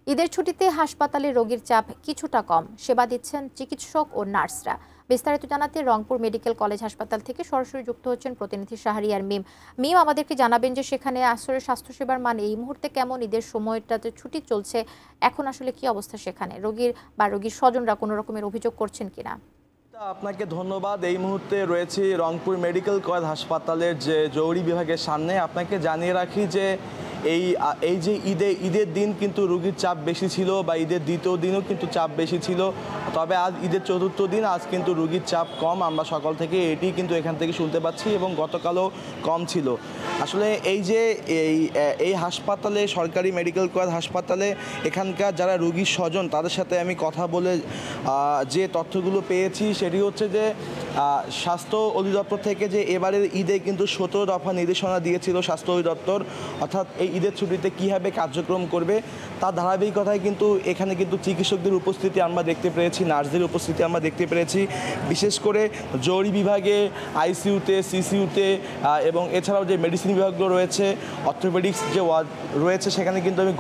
ঈদের ছুটিতে হাসপাতালে রোগীর চাপ কিছুটা কম, সেবা দিচ্ছেন চিকিৎসক ও নার্সরা। বিস্তারিত জানাতে রংপুর মেডিকেল কলেজ হাসপাতাল থেকে সরাসরি যুক্ত হচ্ছেন প্রতিনিধি শাহরিয়ার মিম। মিম, আমাদেরকে জানাবেন যে সেখানে আসলে স্বাস্থ্যসেবার মান এই মুহূর্তে কেমন? ঈদের সময়টাতে ছুটি চলছে, এখন আসলে কি অবস্থা সেখানে? রোগীর স্বজনরা কোনো রকমের অভিযোগ করছেন কিনা? আপনাকে ধন্যবাদ। এই মুহূর্তে রয়েছি রংপুর মেডিকেল কলেজ হাসপাতালের যে জরুরি বিভাগের সামনে। আপনাকে জানিয়ে রাখি যে এই যে ঈদের দিন কিন্তু রোগীর চাপ বেশি ছিল, বা ঈদের দ্বিতীয় দিনও কিন্তু চাপ বেশি ছিল। তবে আজ ঈদের চতুর্থ দিন, আজ কিন্তু রোগীর চাপ কম। আমরা সকাল থেকে এটি কিন্তু এখান থেকে শুনতে পাচ্ছি, এবং গতকালও কম ছিল। আসলে এই হাসপাতালে, সরকারি মেডিকেল কলেজ হাসপাতালে এখানকার যারা রোগীর স্বজন, তাদের সাথে আমি কথা বলে যে তথ্যগুলো পেয়েছি সেটি হচ্ছে যে স্বাস্থ্য অধিদপ্তর থেকে যে এবারের ঈদে কিন্তু 17 দফা নির্দেশনা দিয়েছিল স্বাস্থ্য অধিদপ্তর, অর্থাৎ এই ঈদের ছুটিতে কীভাবে কার্যক্রম করবে তার ধারাবাহিকতায় কিন্তু এখানে কিন্তু চিকিৎসকদের উপস্থিতি আমরা দেখতে পেরেছি, নার্সদের উপস্থিতি আমরা দেখতে পেরেছি। বিশেষ করে জরুরি বিভাগে, আইসিইউতে, সিসিইউতে এবং এছাড়াও যে মেডিসিন বিভাগগুলো রয়েছে, অর্থোপেডিক্স যে ওয়ার্ড রয়েছে, সেখানে কিন্তু আমি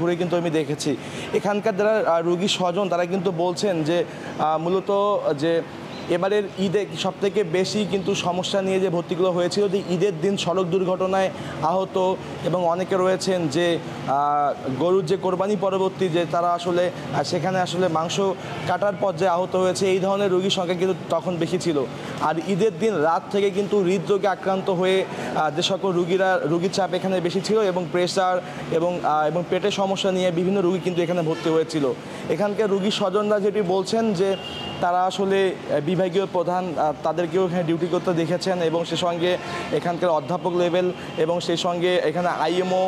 ঘুরে কিন্তু আমি দেখেছি এখানকার যারা রোগীর স্বজন, তারা কিন্তু বলছেন যে মূলত যে এবারের ঈদে সবথেকে বেশি কিন্তু সমস্যা নিয়ে যে ভর্তিগুলো হয়েছিল, যে ঈদের দিন সড়ক দুর্ঘটনায় আহত, এবং অনেকে রয়েছেন যে গরুর যে কোরবানি পরবর্তী যে তারা আসলে সেখানে আসলে মাংস কাটার পর যে আহত হয়েছে, এই ধরনের রোগীর সংখ্যা কিন্তু তখন বেশি ছিল। আর ঈদের দিন রাত থেকে কিন্তু হৃদরোগে আক্রান্ত হয়ে যে সকল রোগীর চাপ এখানে বেশি ছিল, এবং প্রেশার এবং পেটের সমস্যা নিয়ে বিভিন্ন রোগী কিন্তু এখানে ভর্তি হয়েছিল। এখানকার রোগীর স্বজনরা যেটি বলছেন যে তারা আসলে বিভাগীয় প্রধান তাদেরকেও এখানে ডিউটি করতে দেখেছেন, এবং সে সঙ্গে এখানকার অধ্যাপক লেভেল, এবং সেই সঙ্গে এখানে আইএমও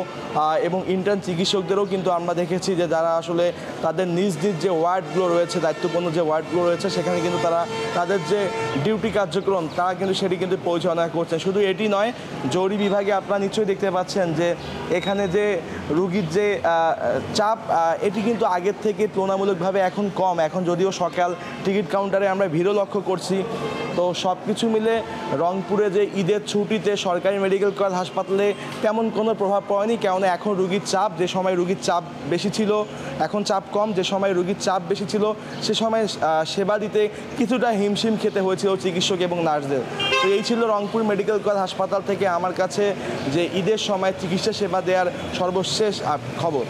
এবং ইন্টার্ন চিকিৎসকদেরও কিন্তু আমরা দেখেছি যে যারা আসলে তাদের নিজ যে ওয়ার্ডগুলো রয়েছে, দায়িত্বপূর্ণ যে ওয়ার্ডগুলো রয়েছে, সেখানে কিন্তু তারা তাদের যে ডিউটি কার্যক্রম তারা কিন্তু সেটি কিন্তু পরিচালনা করছেন। শুধু এটি নয়, জরুরি বিভাগে আপনারা নিশ্চয়ই দেখতে পাচ্ছেন যে এখানে যে রুগীর যে চাপ, এটি কিন্তু আগের থেকে তুলনামূলকভাবে এখন কম। এখন যদিও সকাল টিকিট কাউন্টারে আমরা ভিড়ও লক্ষ্য করছি। তো সব কিছু মিলে রংপুরে যে ঈদের ছুটিতে সরকারি মেডিকেল কলেজ হাসপাতালে তেমন কোনো প্রভাব পড়েনি, কেননা এখন রুগীর চাপ, যে সময় রুগীর চাপ বেশি ছিল এখন চাপ কম। যে সময় রুগীর চাপ বেশি ছিল সে সময় সেবা দিতে কিছুটা হিমশিম খেতে হয়েছিল চিকিৎসক এবং নার্সদের। তো এই ছিল রংপুর মেডিকেল কলেজ হাসপাতাল থেকে আমার কাছে যে ঈদের সময় চিকিৎসা সেবা দেওয়ার সর্বশেষ খবর।